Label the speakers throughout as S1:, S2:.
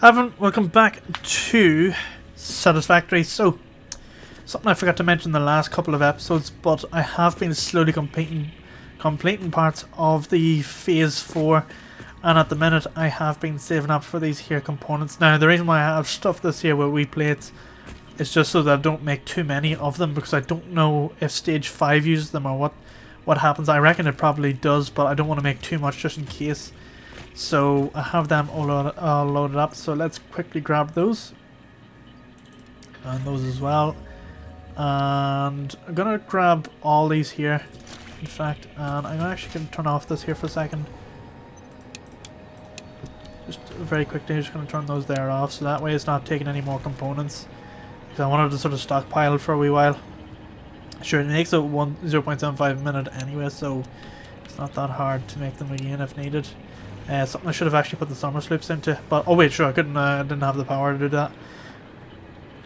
S1: Welcome back to Satisfactory. So, something I forgot to mention in the last couple of episodes, but I have been slowly completing parts of the Phase 4, and at the minute I have been saving up for these here components. Now, the reason why I have stuffed this here with wee plates is just so that I don't make too many of them, because I don't know if Stage 5 uses them or what happens. I reckon it probably does, but I don't want to make too much just in case. So I have them all loaded up, so let's quickly grab those. And those as well. And I'm going to grab all these here, in fact, and I'm actually going to turn off this here for a second. Just very quickly, I'm just going to turn those there off, so that way it's not taking any more components. Because I wanted to sort of stockpile for a wee while. Sure, it makes it 0.75 a minute anyway, so it's not that hard to make them again if needed. Something I should have actually put the summer sloops into, but oh wait, sure, I didn't have the power to do that.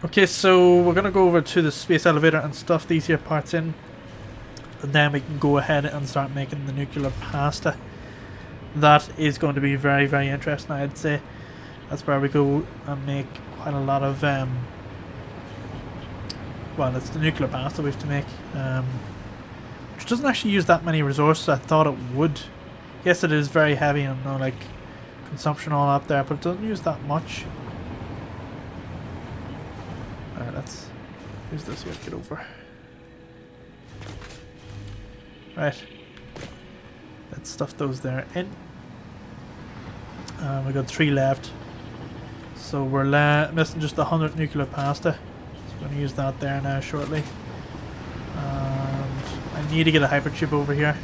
S1: Okay, so we're gonna go over to the space elevator and stuff these here parts in, and then we can go ahead and start making the nuclear pasta. That is going to be very, very interesting, I'd say. That's where we go and make quite a lot of well, it's the nuclear pasta we have to make, which doesn't actually use that many resources I thought it would. Yes, it is very heavy and like consumption all up there, but it doesn't use that much. Alright, let's use this here to get over. Right. Let's stuff those there in. We got 3 left. So we're missing just 100 nuclear pasta. So we're going to use that there now shortly. And I need to get a hypertube over here,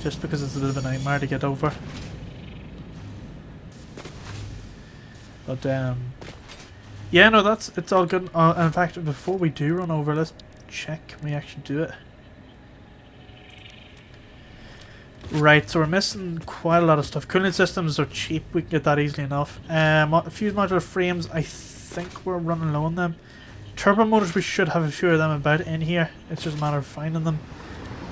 S1: just because it's a bit of a nightmare to get over. But yeah, no, it's all good. In fact, before we do run over, let's check can we actually do it. Right, so we're missing quite a lot of stuff. Cooling systems are cheap, we can get that easily enough. Fuse modular frames, I think we're running low on them. Turbo motors, we should have a few of them about in here. It's just a matter of finding them.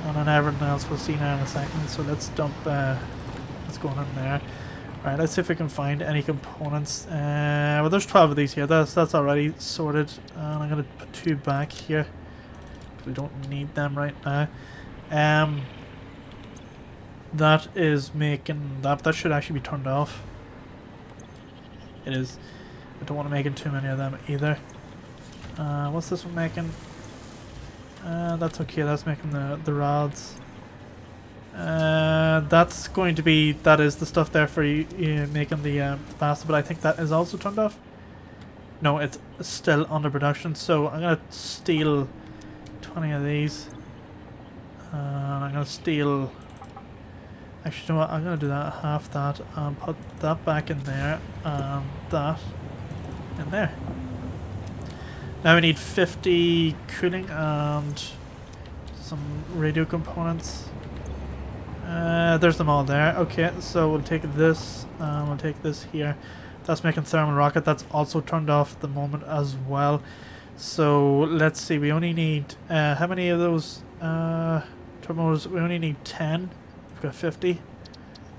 S1: And then everything else we'll see now in a second. So let's dump what's going on there. Right, let's see if we can find any components. Well, there's 12 of these here. That's already sorted. And I'm going to put 2 back here, because we don't need them right now. That is making that should actually be turned off. It is. I don't want to make it too many of them either. What's this one making? That's okay, that's making the rods. That's going to be, that is the stuff there for you making the pasta, but I think that is also turned off. No, it's still under production, so I'm going to steal 20 of these. I'm going to steal, actually, you know what, I'm going to do that, half that, and put that back in there, and that in there. Now we need 50 cooling and some radio components. There's them all there. Okay, so we'll take this and we'll take this here. That's making thermal rocket. That's also turned off at the moment as well. So let's see. We only need how many of those turbos? We only need 10. We've got 50.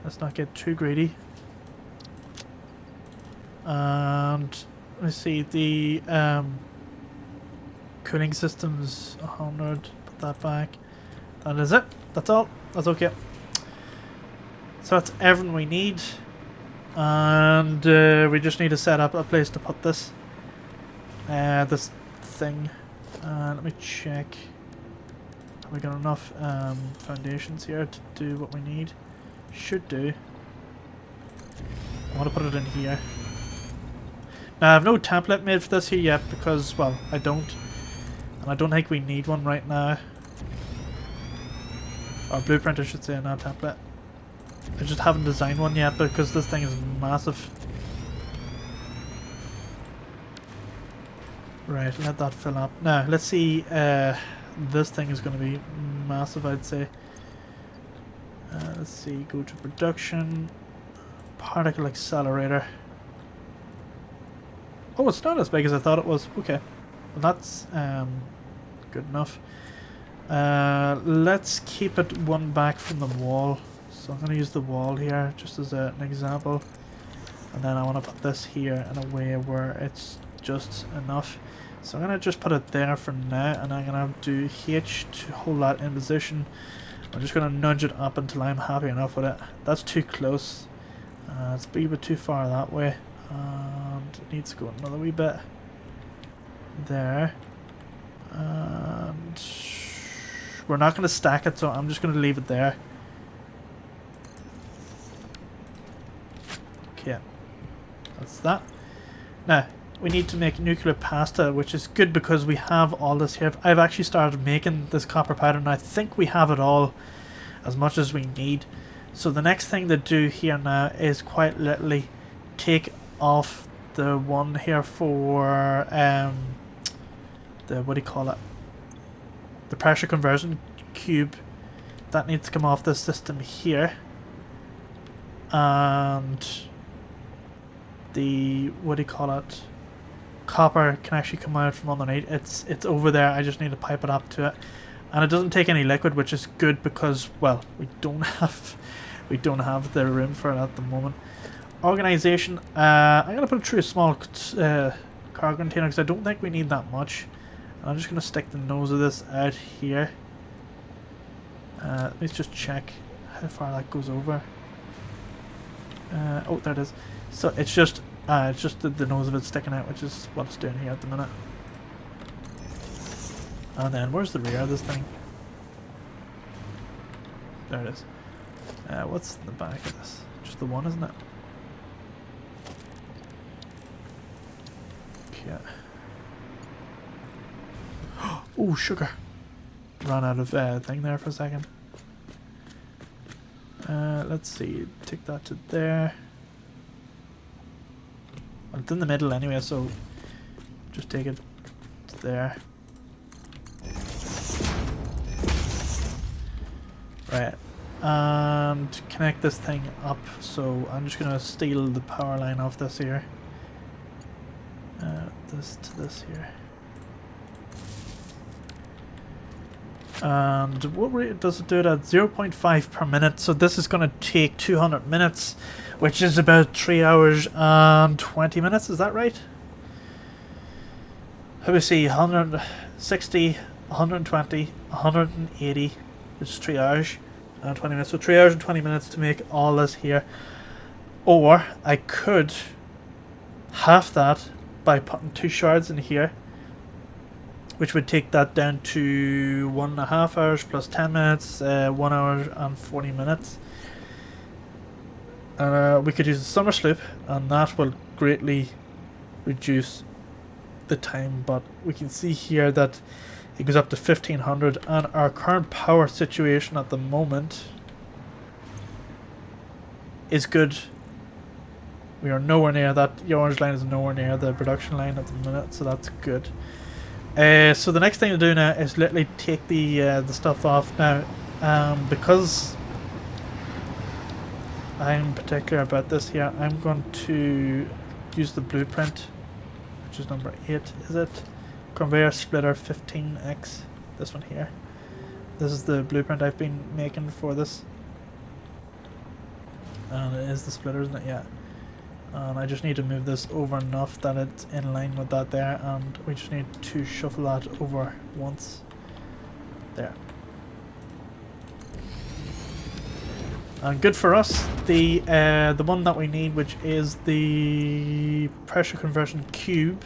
S1: Let's not get too greedy. And let's see the cooling systems 100, put that back. That is it. That's all. That's okay. So that's everything we need. And we just need to set up a place to put this. This thing. Let me check. Have we got enough foundations here to do what we need? Should do. I want to put it in here. Now I have no template made for this here yet because, well, I don't. And I don't think we need one right now. Or blueprint, I should say, not template. I just haven't designed one yet because this thing is massive. Right, let that fill up. Now, let's see. This thing is going to be massive, I'd say. Let's see, go to production. Particle accelerator. Oh, it's not as big as I thought it was. Okay. Well, that's good enough. Let's keep it one back from the wall. So I'm going to use the wall here just as an example. And then I want to put this here in a way where it's just enough. So I'm going to just put it there for now, and I'm going to do H to hold that in position. I'm just going to nudge it up until I'm happy enough with it. That's too close. It's a wee bit too far that way. And it needs to go another wee bit. There. And we're not going to stack it, so I'm just going to leave it there. Okay. That's that. Now, we need to make nuclear pasta, which is good because we have all this here. I've actually started making this copper powder, and I think we have it all as much as we need. So the next thing to do here now is quite literally take off the one here for the, what do you call it, the pressure conversion cube. That needs to come off this system here, and the, what do you call it, copper can actually come out from underneath. It's over there. I just need to pipe it up to it, and it doesn't take any liquid, which is good because, well, we don't have the room for it at the moment. Organization. I'm gonna put it through a small cargo container because I don't think we need that much. And I'm just gonna stick the nose of this out here. Let's just check how far that goes over. Oh, there it is. So it's just the nose of it sticking out, which is what it's doing here at the minute. And then where's the rear of this thing? There it is. What's in the back of this? Just the one, isn't it? Okay. Oh, sugar. Ran out of thing there for a second. Let's see. Take that to there. Well, it's in the middle anyway, so just take it to there. Right. And connect this thing up. So I'm just going to steal the power line off this here. This to this here. And what rate does it do it at? 0.5 per minute. So this is going to take 200 minutes, which is about 3 hours and 20 minutes. Is that right? How do we see? 160, 120, 180, which is 3 hours and 20 minutes. So 3 hours and 20 minutes to make all this here. Or I could half that by putting 2 shards in here, which would take that down to 1.5 hours plus 10 minutes, 1 hour and 40 minutes. We could use the summer sloop, and that will greatly reduce the time, but we can see here that it goes up to 1500, and our current power situation at the moment is good. We are nowhere near that. The orange line is nowhere near the production line at the minute, so that's good. So the next thing to do now is literally take the stuff off now, because I'm particular about this here. I'm going to use the blueprint, which is number 8, is it? Conveyor splitter 15x, this one here. This is the blueprint I've been making for this, and it is the splitter, isn't it? Yeah. And I just need to move this over enough that it's in line with that there, and we just need to shuffle that over once. There. And good for us, the one that we need, which is the pressure conversion cube,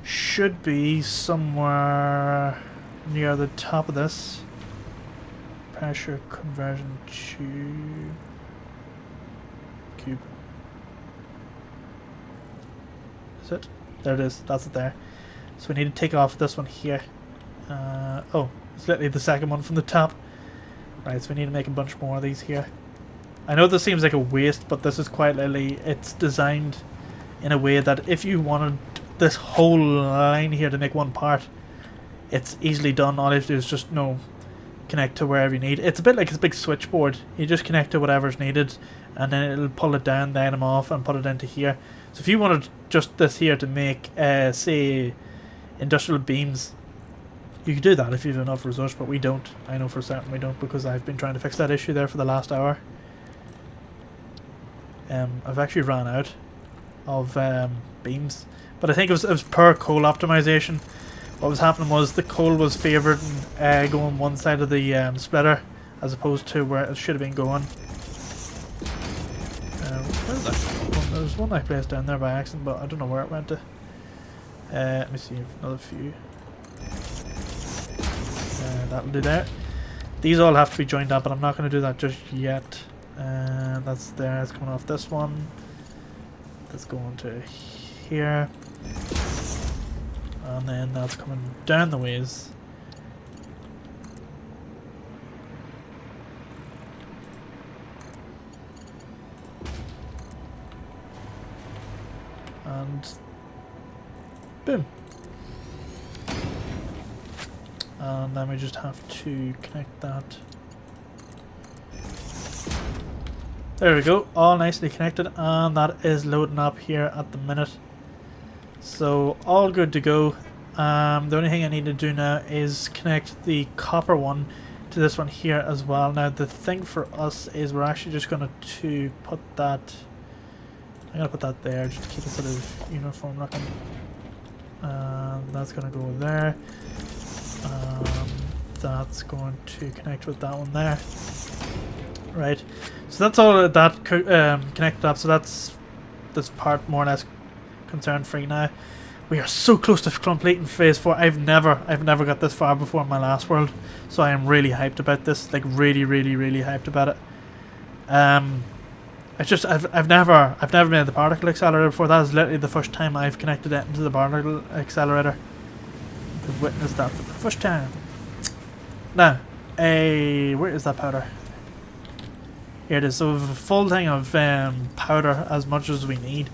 S1: should be somewhere near the top of this. Pressure conversion cube. Is it? There it is. That's it there. So we need to take off this one here. Oh, it's literally the second one from the top. Right, so we need to make a bunch more of these here. I know this seems like a waste, but this is quite literally, it's designed in a way that if you wanted this whole line here to make one part, it's easily done. All you have to do is just connect to wherever you need. It's a bit like a big switchboard. You just connect to whatever's needed, and then it'll pull it down, the item off, and put it into here. So if you wanted just this here to make, say, industrial beams, you could do that if you have enough resource, but we don't. I know for certain we don't, because I've been trying to fix that issue there for the last hour. I've actually ran out of beams, but I think it was per coal optimization. What was happening was the coal was favoured going one side of the splitter as opposed to where it should have been going. Where's that one? There was one I placed down there by accident, but I don't know where it went to. Let me see, another few. That'll do there. These all have to be joined up, but I'm not going to do that just yet. That's there, it's coming off this one. That's going to here. And then that's coming down the ways. And boom. And then we just have to connect that. There we go, all nicely connected, and that is loading up here at the minute. So all good to go. The only thing I need to do now is connect the copper one to this one here as well. Now the thing for us is we're actually just going to put that, I'm going to put that there just to keep it sort of uniform looking. That's going to go there. That's going to connect with that one there. Right, so that's all of that connected up, so that's this part more or less concern free now. We are so close to completing phase 4. I've never got this far before in my last world, so I am really hyped about this, like really hyped about it. It's just I've never made the particle accelerator before. That is literally the first time I've connected it into the particle accelerator. I've witnessed that for the first time. Now, where is that powder? Here it is. So we have a full thing of powder, as much as we need.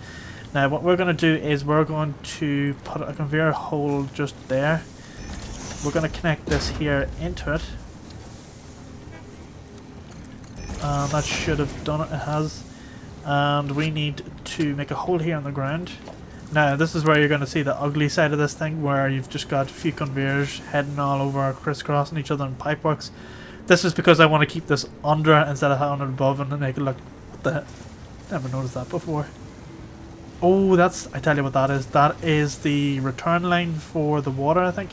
S1: Now what we're going to do is we're going to put a conveyor hole just there. We're going to connect this here into it. That should have done it. It has. And we need to make a hole here on the ground. Now this is where you're going to see the ugly side of this thing, where you've just got a few conveyors heading all over, crisscrossing each other in pipeworks. This is because I want to keep this under instead of having it above and make it look... What the heck? Never noticed that before. Oh, that's... I tell you what that is. That is the return line for the water, I think.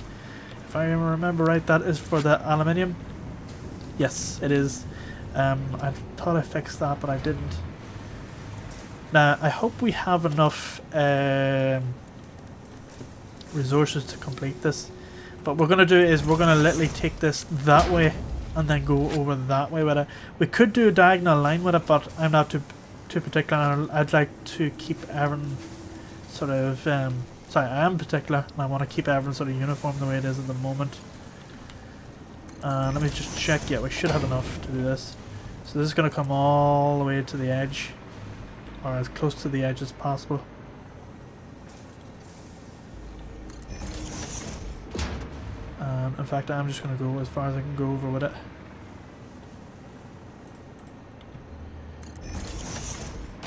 S1: If I remember right, that is for the aluminium. Yes, it is. I thought I fixed that, but I didn't. Now, I hope we have enough resources to complete this. But what we're going to do is we're going to literally take this that way and then go over that way with it. We could do a diagonal line with it, but I'm not too particular. I'd like to keep everything sort of... sorry, I am particular, and I want to keep everything sort of uniform the way it is at the moment. Let me just check. Yeah, we should have enough to do this. So this is going to come all the way to the edge, or as close to the edge as possible. In fact, I'm just going to go as far as I can go over with it.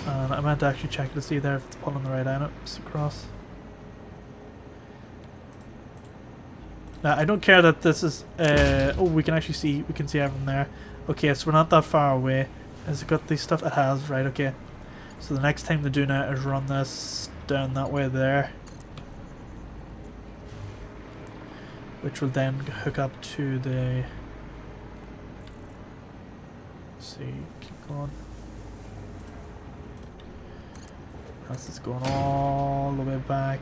S1: And I meant to actually check to see there if it's pulling the right items across. Now, I don't care that this is... oh, we can actually see... We can see everything there. Okay, so we're not that far away. Has it got these stuff? It has, right, okay. So the next thing to do now is run this down that way there. Which will then hook up to the... Let's see, keep going. That's just going all the way back.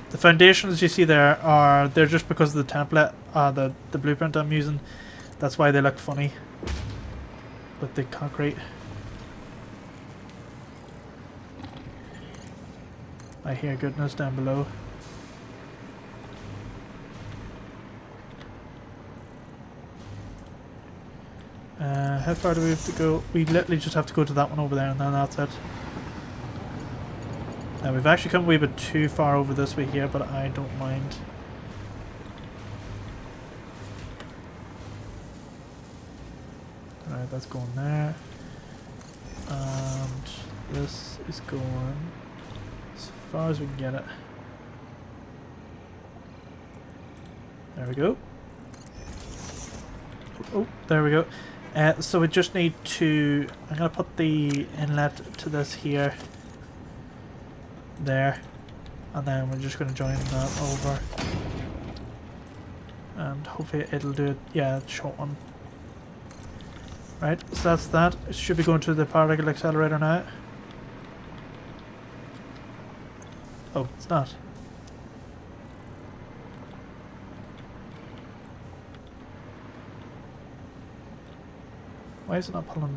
S1: The foundations you see there are... They're just because of the template, the blueprint I'm using. That's why they look funny with the concrete. I hear goodness down below. How far do we have to go? We literally just have to go to that one over there and then that's it. Now we've actually come a wee bit too far over this way here, but I don't mind. Alright, that's going there. And this is going as far as we can get it. There we go. Oh, there we go. So we just need to... I'm going to put the inlet to this here. There. And then we're just going to join that over. And hopefully it'll do it. Yeah, it's short one. Right, so that's that. It should be going to the particle accelerator now. Oh, it's not. Why is it not pulling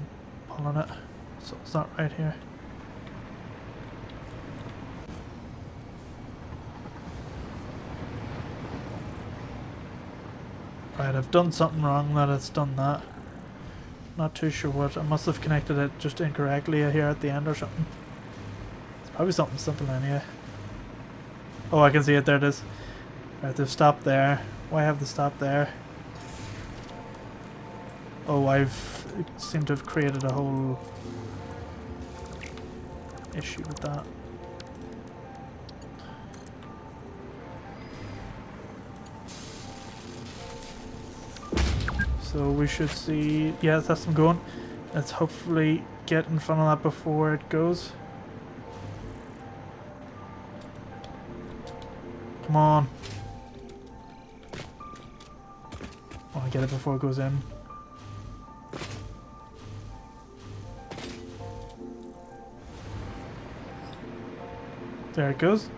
S1: it? So it's not right here. Right, I've done something wrong that it's done that. Not too sure what. I must have connected it just incorrectly here at the end or something. It's probably something simple anyway. Oh, I can see it. There it is. Right, they've stopped there. Why have they stopped there? Oh, I've seemed to have created a whole issue with that. So we should see, yeah, that's them going. Let's hopefully get in front of that before it goes. Come on. I want to get it before it goes in. There it goes.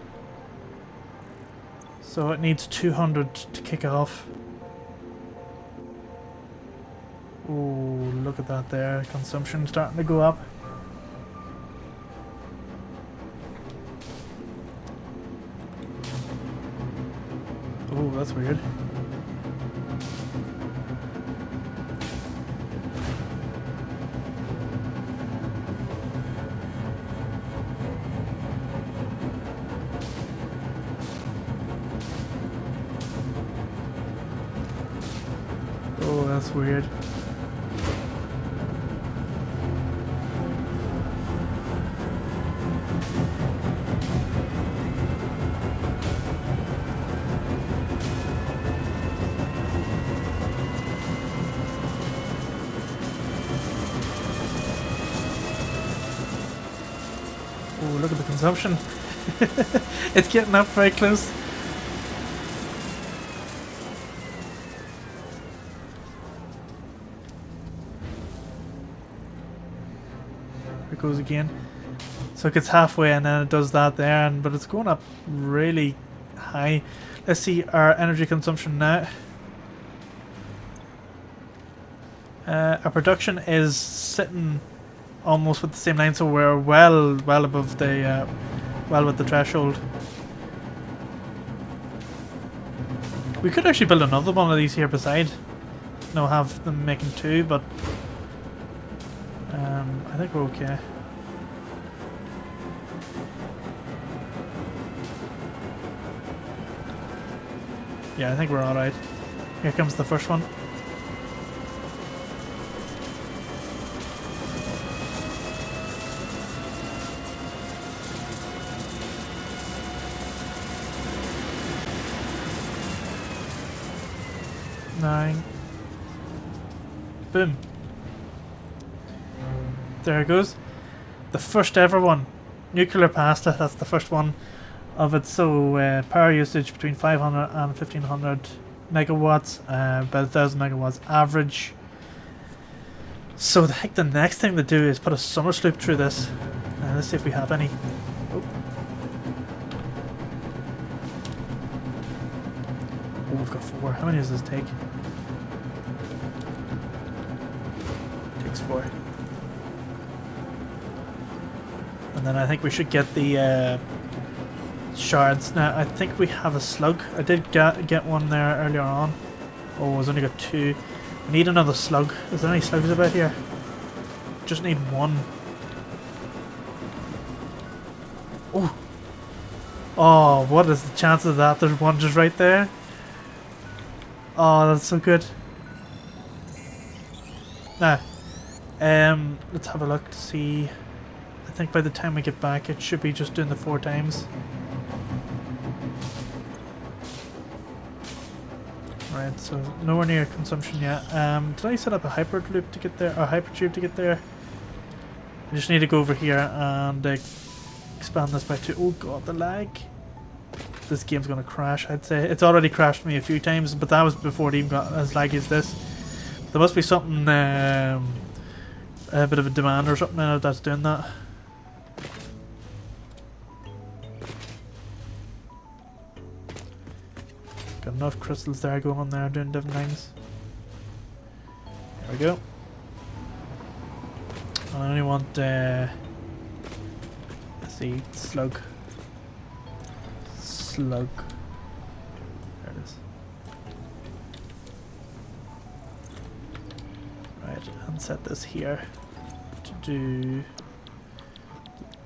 S1: So it needs 200 to kick off. Oh, look at that there. Consumption starting to go up. Oh, that's weird. Oh, that's weird. Oh, look at the consumption. It's getting up very close. Here it goes again. So it gets halfway and then it does that there, but it's going up really high. Let's see our energy consumption now. Our production is sitting almost with the same line, so we're well above the well with the threshold. We could actually build another one of these here beside. No, have them making two, but I think we're okay. Yeah, I think we're alright. Here comes the first one. Nine. Boom. There it goes. The first ever one. Nuclear pasta, that's the first one of it. So power usage between 500 and 1500 megawatts, about 1000 megawatts average. So I think the next thing to do is put a summer sloop through this. Let's see if we have any. Oh, we've got 4. How many does this take? Takes 4. And then I think we should get the shards. Now I think we have a slug. I did get one there earlier on. Oh, I've only got 2. I need another slug. Is there any slugs about here? Just need 1. Oh. Oh, what is the chance of that? There's one just right there. Oh, that's so good. Now, let's have a look to see. I think by the time we get back, it should be just doing the 4 times. Right, so nowhere near consumption yet. Did I set up a hyperloop to get there, or hypertube to get there? I just need to go over here and expand this by 2. Oh god, the lag. This game's gonna crash, I'd say. It's already crashed me a few times, but that was before it even got as laggy as this. There must be something, a bit of a demand or something in it that's doing that. Got enough crystals there going on there doing different things. There we go. I only want, let's see, slug. Slug. There it is. Right, and set this here to do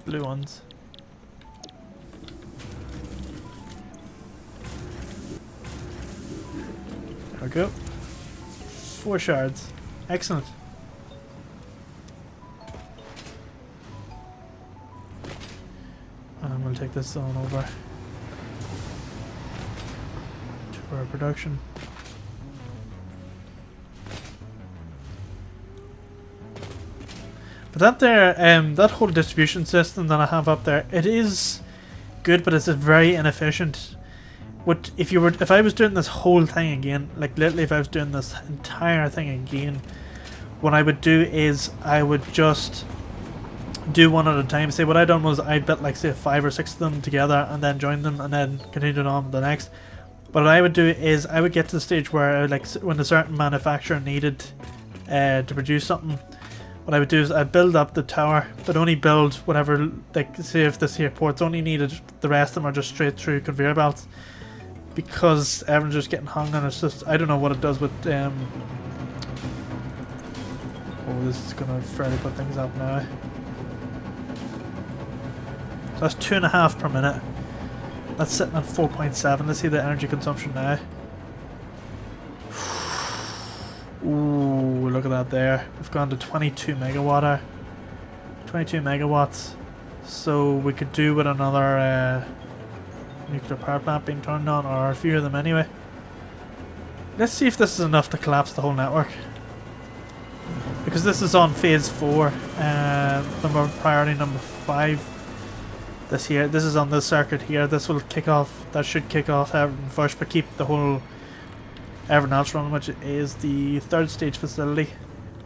S1: blue ones. There we go. 4 shards. Excellent. And we'll take this on over to our production. But that there, that whole distribution system that I have up there, it is good, but it's very inefficient. If I was doing this whole thing again, like literally if I was doing this entire thing again, what I would do is I would just do one at a time. Say what I done was I built like say 5 or 6 of them together and then joined them and then continued on with the next. But what I would do is I would get to the stage where like when a certain manufacturer needed to produce something, what I would do is I'd build up the tower, but only build whatever, like say if this here port's only needed, the rest of them are just straight through conveyor belts. Because everyone's just getting hung and it's just, I don't know what it does with oh, this is gonna fairly put things up now. So that's 2.5 per minute. That's sitting at 4.7. Let's see the energy consumption now. Ooh, look at that there. We've gone to 22 megawatt. 22 megawatts. So we could do with another nuclear power plant being turned on, or a few of them anyway. Let's see if this is enough to collapse the whole network. Because this is on phase 4, priority number 5. This is on this circuit here. This will kick off, that should kick off everything first, but keep the whole everything else running, which is the 3rd stage facility.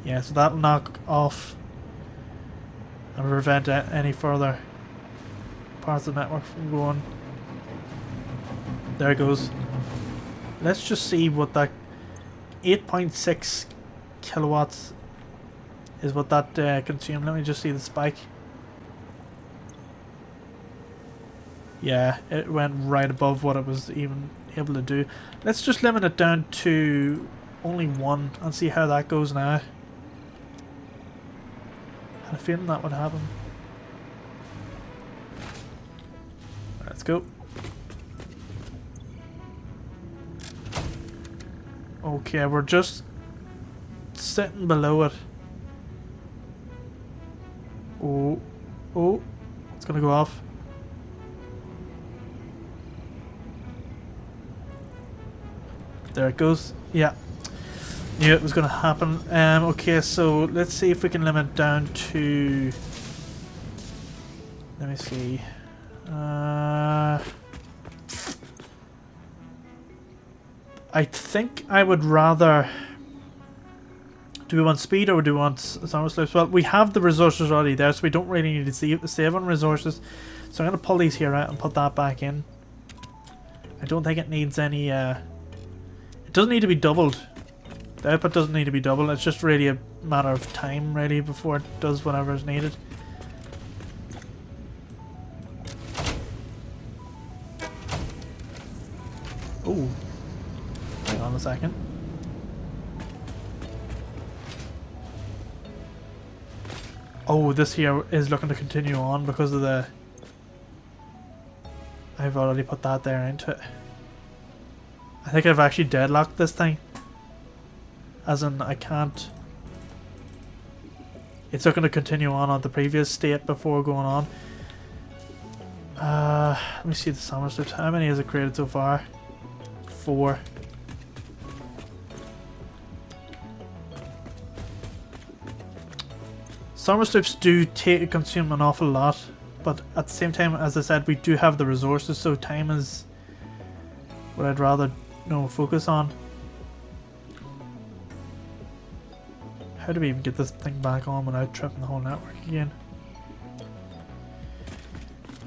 S1: Yeah, so that'll knock off and prevent any further parts of the network from going. There it goes. Let's just see what that 8.6 kilowatts is, what that consumed. Let me just see the spike. Yeah, it went right above what it was even able to do. Let's just limit it down to only 1 and see how that goes now. I had a feeling that would happen. Let's go. Okay, we're just sitting below it. Oh, oh, it's gonna go off. There it goes. Yeah, knew it was gonna happen. Okay, so let's see if we can limit down to. Let me see. I think I would rather. Do we want speed or do we want summer slips? Well, we have the resources already there, so we don't really need to save on resources. So I'm going to pull these here out and put that back in. I don't think it needs any. It doesn't need to be doubled. The output doesn't need to be doubled. It's just really a matter of time, really, before it does whatever is needed. Oh. Hang on a second. Oh, this here is looking to continue on because of the... I've already put that there into it. I think I've actually deadlocked this thing. As in, I can't... It's looking to continue on at the previous state before going on. Let me see the summer slips. How many has it created so far? 4. Summer sloops do consume an awful lot, but at the same time, as I said, we do have the resources, so time is what I'd rather focus on. How do we even get this thing back on without tripping the whole network again?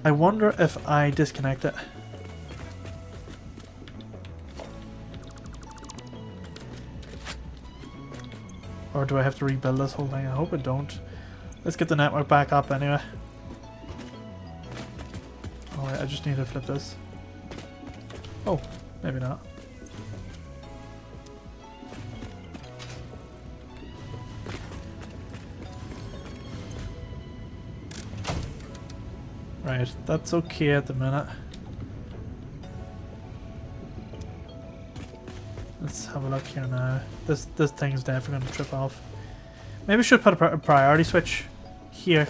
S1: I wonder if I disconnect it. Or do I have to rebuild this whole thing? I hope I don't. Let's get the network back up anyway. Alright, I just need to flip this. Oh, maybe not. Right, that's okay at the minute. Let's have a look here now. This thing's definitely going to trip off. Maybe I should put a priority switch here.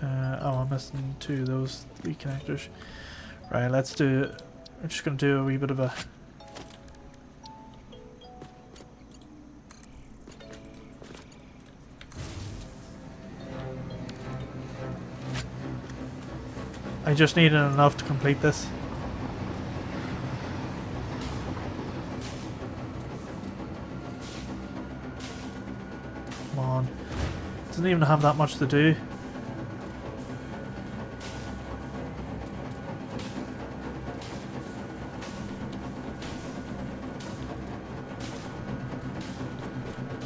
S1: Oh, I'm missing 2 of those 3 connectors. Right, let's do. We're just going to do a wee bit of a. I just needed enough to complete this. Come on. Doesn't even have that much to do.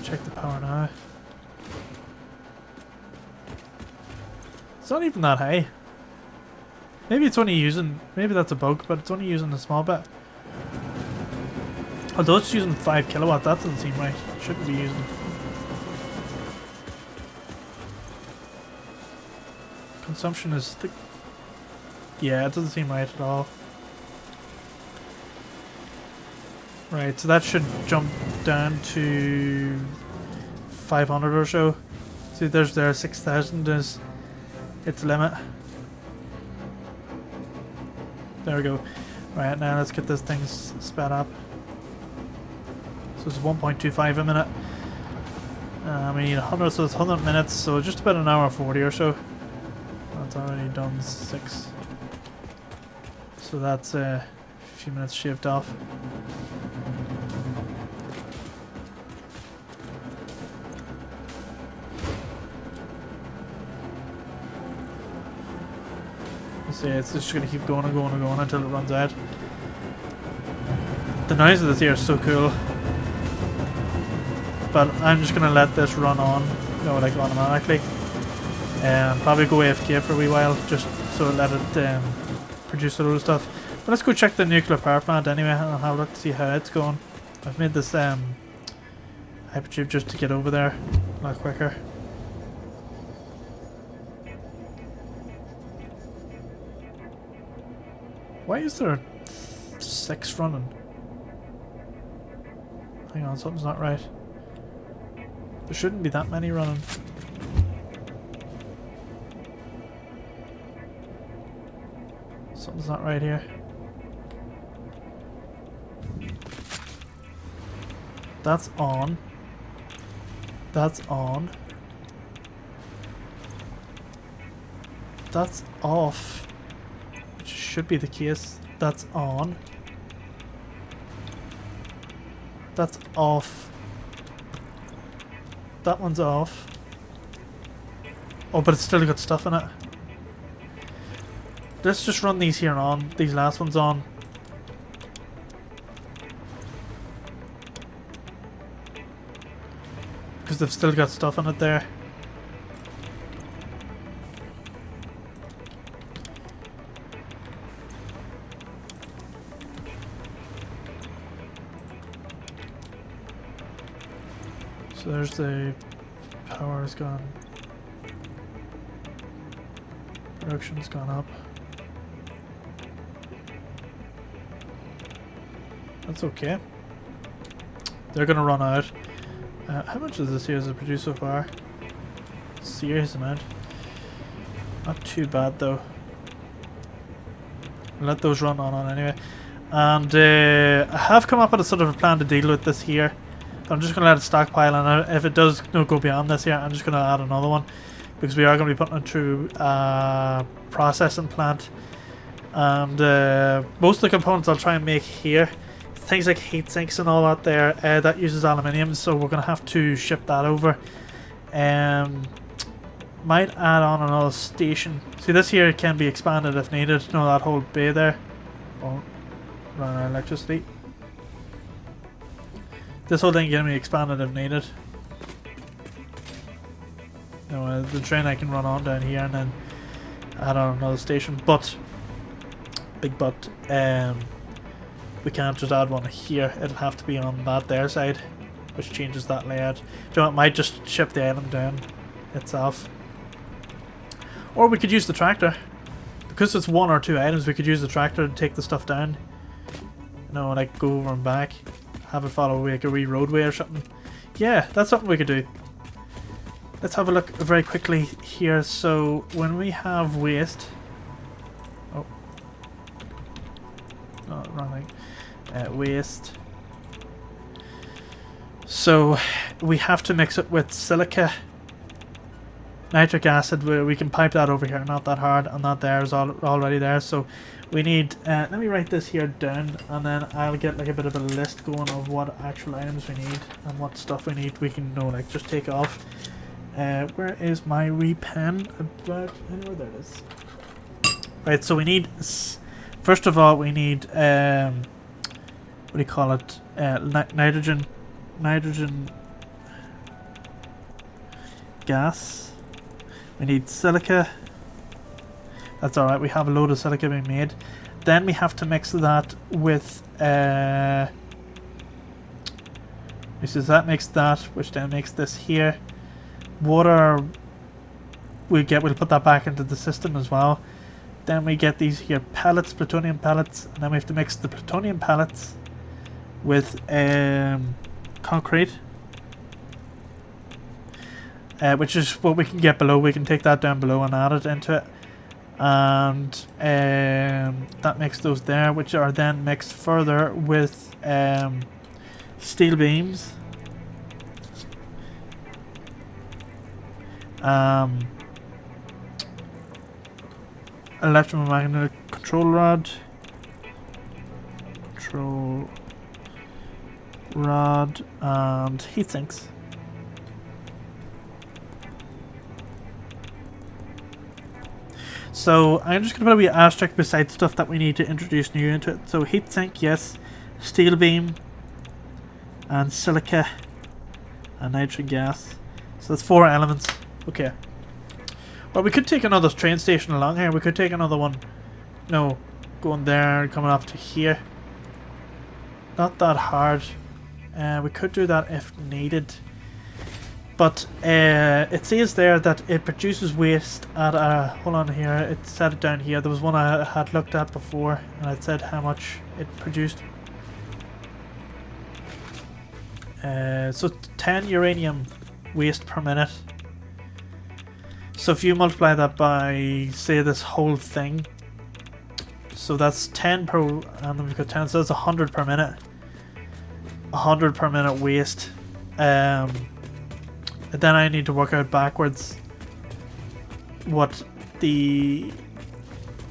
S1: Check the power now. It's not even that high. Maybe it's only using, maybe that's a bug, but it's only using a small bit. Although it's using 5 kilowatt, that doesn't seem right. It shouldn't be using. Consumption is yeah, it doesn't seem right at all. Right, so that should jump down to 500 or so. See, there's 6,000 is its limit. There we go. Right, now let's get this thing sped up. So it's 1.25 a minute. We need 100, so it's 100 minutes, so just about an hour 40 or so. That's already done 6. So that's a few minutes shaved off. So yeah, it's just gonna keep going and going and going until it runs out. The noise of this here is so cool. But I'm just gonna let this run on, like automatically. And probably go AFK for a wee while, just so let it produce a load of stuff. But let's go check the nuclear power plant anyway, and I'll have a look to see how it's going. I've made this hypertube just to get over there a lot quicker. Why is there 6 running? Hang on, something's not right. There shouldn't be that many running. Something's not right here. That's on. That's on. That's off. Which should be the case. That's on. That's off. That one's off. Oh, but it's still got stuff in it. Let's just run these here on. These last ones on. Because they've still got stuff in it there. So there's the power's gone. Production's gone up. That's okay. They're gonna run out. How much is this here as a produce so far? Serious amount. Not too bad though. I'll let those run on anyway. And I have come up with a sort of a plan to deal with this here. I'm just going to let it stockpile, and if it does go beyond this here, I'm just going to add another one, because we are going to be putting it through a processing plant. And most of the components I'll try and make here, things like heat sinks and all that there, that uses aluminium, so we're going to have to ship that over. Might add on another station. See, this here can be expanded if needed. You know, that whole bay there. Oh, run out of electricity. This whole thing can be expanded if needed. You know, the train I can run on down here and then add on another station. But, big but, we can't just add one here. It'll have to be on that there side, which changes that layout. So it might just ship the item down itself. Or we could use the tractor. Because it's 1 or 2 items, we could use the tractor to take the stuff down. You know, like go over and back. Have it follow like a wee roadway or something. Yeah, that's something we could do. Let's have a look very quickly here. So when we have waste, oh, no, wrong thing. Waste. So we have to mix it with silica, nitric acid. We can pipe that over here. Not that hard, and that there is already there. So we need. Let me write this here down, and then I'll get like a bit of a list going of what actual items we need and what stuff we need. We can like just take off. Where is my wee pen? About anywhere, there it is. Right. So we need. First of all, we need. What do you call it? Nitrogen gas. We need silica. That's alright, we have a load of silica being made. Then we have to mix that with that makes that, which then makes this here. Water we'll put that back into the system as well. Then we get these here pellets, plutonium pellets, and then we have to mix the plutonium pellets with concrete. Which is what we can get below. We can take that down below and add it into it. And that makes those there, which are then mixed further with steel beams, electromagnetic control rod, and heat sinks. So I'm just going to put a wee asterisk beside stuff that we need to introduce new into it. So heat sink, yes. Steel beam. And silica. And nitrogen gas. So that's 4 elements. Okay. Well, we could take another train station along here. We could take another one. No. Going there and coming up to here. Not that hard. We could do that if needed. But it says there that it produces waste at a... Hold on here, it said it down here. There was one I had looked at before, and it said how much it produced. So 10 uranium waste per minute. So if you multiply that by, say, this whole thing. So that's 10 per... And then we've got 10, so that's 100 per minute. 100 per minute waste. And then I need to work out backwards what the...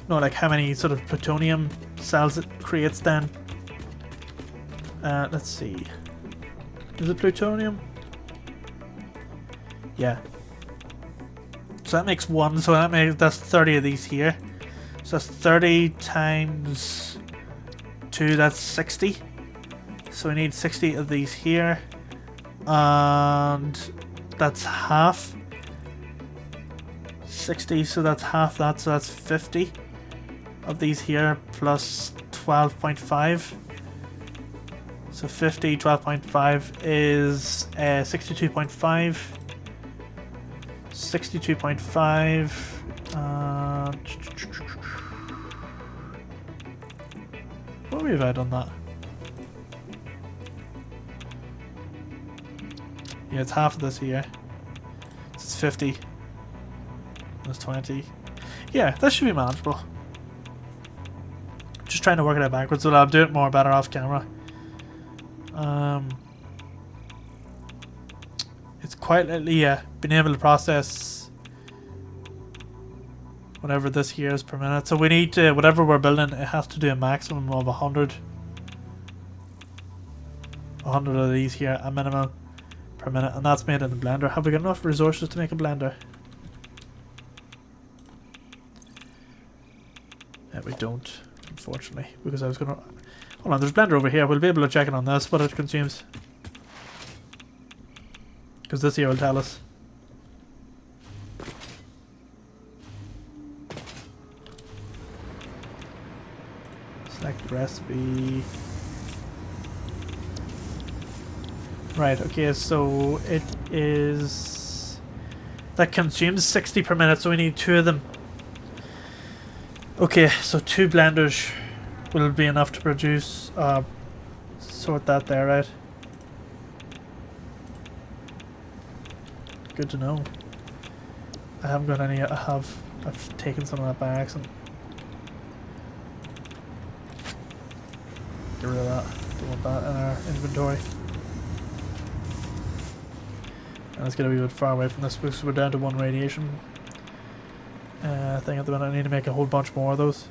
S1: No, like how many sort of plutonium cells it creates then. Let's see. Is it plutonium? Yeah. So that makes 1, so that's 30 of these here. So that's 30 times 2, that's 60. So we need 60 of these here. And that's half. 60, so that's half that, so that's 50 of these here plus 12.5. So 50, 12.5 is 62.5. 62.5. What have I done that? Yeah, it's half of this here. So it's 50. That's 20. Yeah, that should be manageable. Just trying to work it out backwards, so I'll do it more better off camera. quietly been able to process whatever this here is per minute. So we need to, whatever we're building, it has to do a maximum of 100 of these here, a minimum per minute, and that's made in the blender. Have we got enough resources to make a blender? Yeah, we don't, unfortunately, because I was gonna... Hold on, there's a blender over here. We'll be able to check it on this, what it consumes. Because this here will tell us. Select recipe. Right, okay, so it is... That consumes 60 per minute, so we need 2 of them. Okay, so 2 blenders will be enough to produce... sort that there, right? Good to know. I haven't got any... I've taken some of that by accident. Get rid of that. Don't want that in our inventory. And let's get a wee bit far away from this because we're down to 1 radiation thing at the minute. I need to make a whole bunch more of those.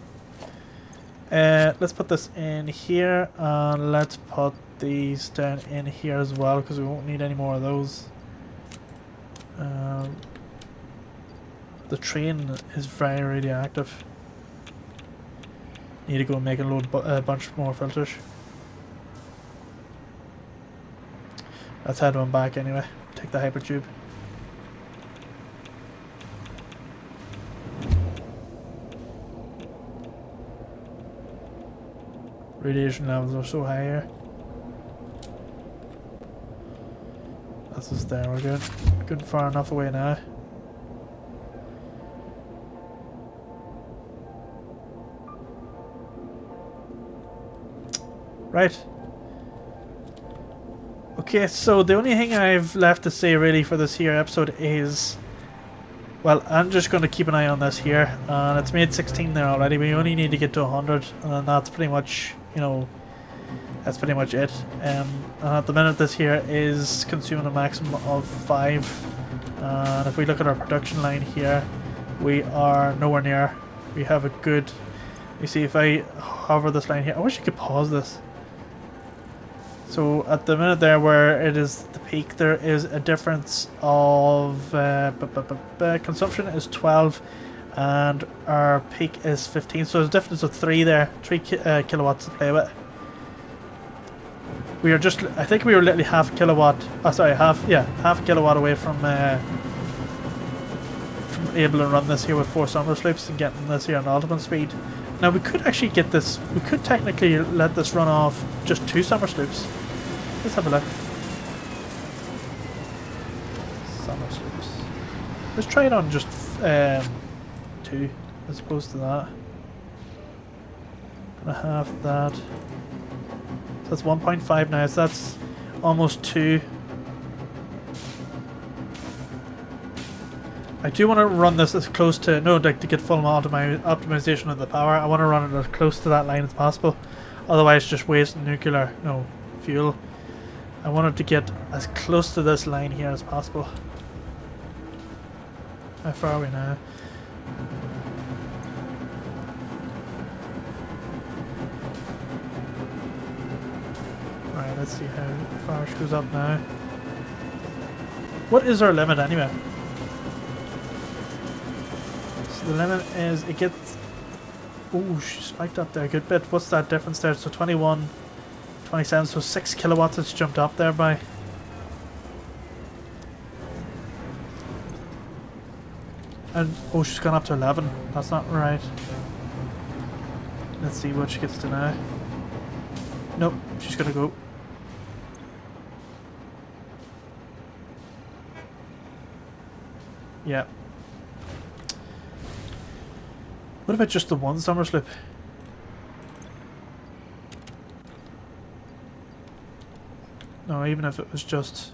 S1: Let's put this in here, and let's put these down in here as well because we won't need any more of those. The train is very radioactive. Need to go and make a bunch more filters. Let's head on back anyway. Take the hypertube. Radiation levels are so high here. That's just there, we're good. Good far enough away now. Right. Okay, so the only thing I've left to say really for this here episode is, well, I'm just going to keep an eye on this here, and it's made 16 there already. We only need to get to 100, and then that's pretty much, you know, that's pretty much it. And at the minute this here is consuming a maximum of 5, and if we look at our production line here, we are nowhere near. We have a good, you see, if I hover this line here, I wish you could pause this. So at the minute there where it is the peak, there is a difference of consumption is 12 and our peak is 15, so there's a difference of 3 there, 3 kilowatts to play with. We are just, I think we were literally half a kilowatt, half a kilowatt away from able to run this here with 4 summer sloops and getting this here on ultimate speed. Now we could actually get this, we could technically let this run off just 2 summer sloops. Let's have a look. Summer sloops. Let's try it on just 2 as opposed to that. Gonna have that. So that's 1.5 now, so that's almost 2. I do want to run this as close to, no, like to get full optimization of the power. I want to run it as close to that line as possible. Otherwise just wasting nuclear, no, fuel. I want it to get as close to this line here as possible. How far are we now? Right, let's see how far it goes up now. What is our limit anyway? The limit is, it gets, ooh, she spiked up there a good bit. What's that difference there? So 21, 27, so 6 kilowatts it's jumped up there by. And, oh, she's gone up to 11. That's not right. Let's see what she gets to now. Nope, she's gonna go. Yeah. What about just the 1 summer slip? No, even if it was just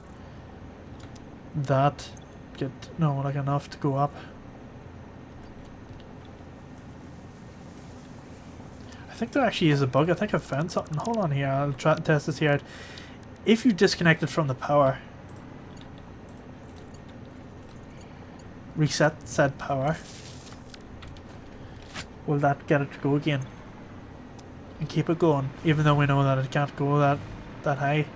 S1: that, no, like enough to go up. I think there actually is a bug. I think I've found something. Hold on here, I'll try to test this here out. If you disconnect it from the power, reset said power, will that get it to go again and keep it going, even though we know that it can't go that high?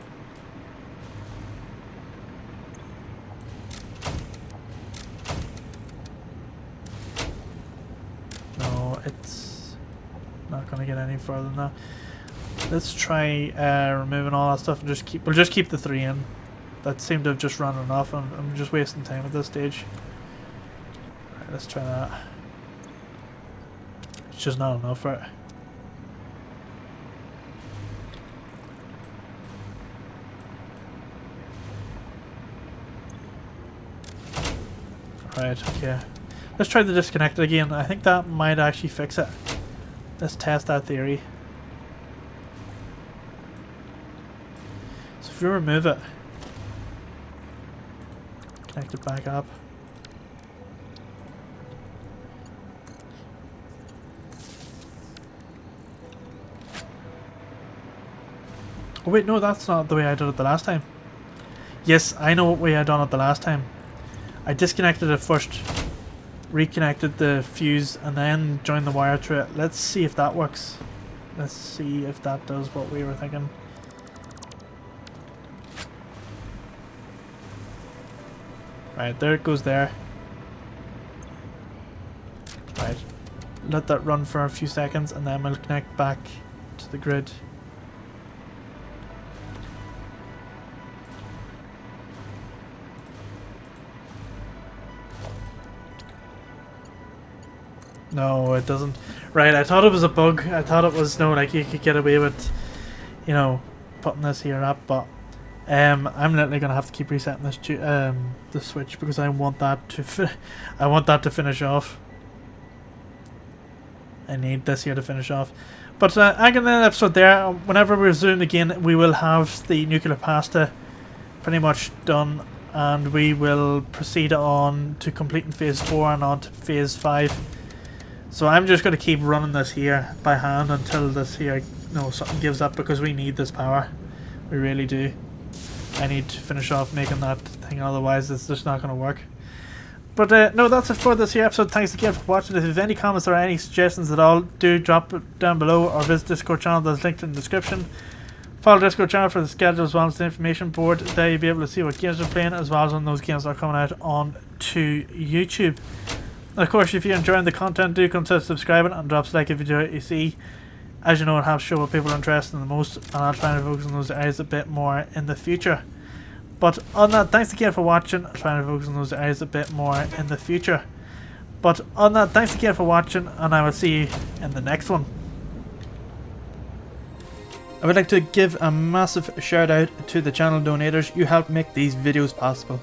S1: No, it's not going to get any further than that. Let's try removing all that stuff and we'll just keep the 3 in. That seemed to have just run enough, and I'm just wasting time at this stage. Right, let's try that. It's just not enough for it. Right, okay. Let's try to disconnect it again. I think that might actually fix it. Let's test that theory. So if you remove it, connect it back up. Oh wait, no, that's not the way I did it the last time. Yes, I know what way I done it the last time. I disconnected it first, reconnected the fuse, and then joined the wire to it. Let's see if that works. Let's see if that does what we were thinking. Right, there it goes there. Right, let that run for a few seconds and then we'll connect back to the grid. No, it doesn't. Right, I thought it was a bug. I thought it was, no, like you could get away with, you know, putting this here up, but I'm literally gonna have to keep resetting this the switch because I want that to finish off. I need this here to finish off. But I'm gonna end the episode there. Whenever we resume again, we will have the nuclear pasta pretty much done, and we will proceed on to completing phase 4 and on to phase 5. So I'm just going to keep running this here by hand until this here, something gives up, because we need this power. We really do. I need to finish off making that thing, otherwise it's just not going to work. But no, that's it for this here episode. Thanks again for watching. If you have any comments or any suggestions at all, do drop it down below, or visit Discord channel that's linked in the description. Follow the Discord channel for the schedule as well as the information board. There you'll be able to see what games we're playing, as well as when those games are coming out on to YouTube. Of course, if you're enjoying the content, do consider subscribing and drop a like if you enjoy what you see. As you know, it helps show what people are interested in the most, and I'll try and focus on those areas a bit more in the future. But on that, thanks again for watching. I'll try and focus on those areas a bit more in the future. But on that, thanks again for watching, and I will see you in the next one. I would like to give a massive shout out to the channel donators. You help make these videos possible.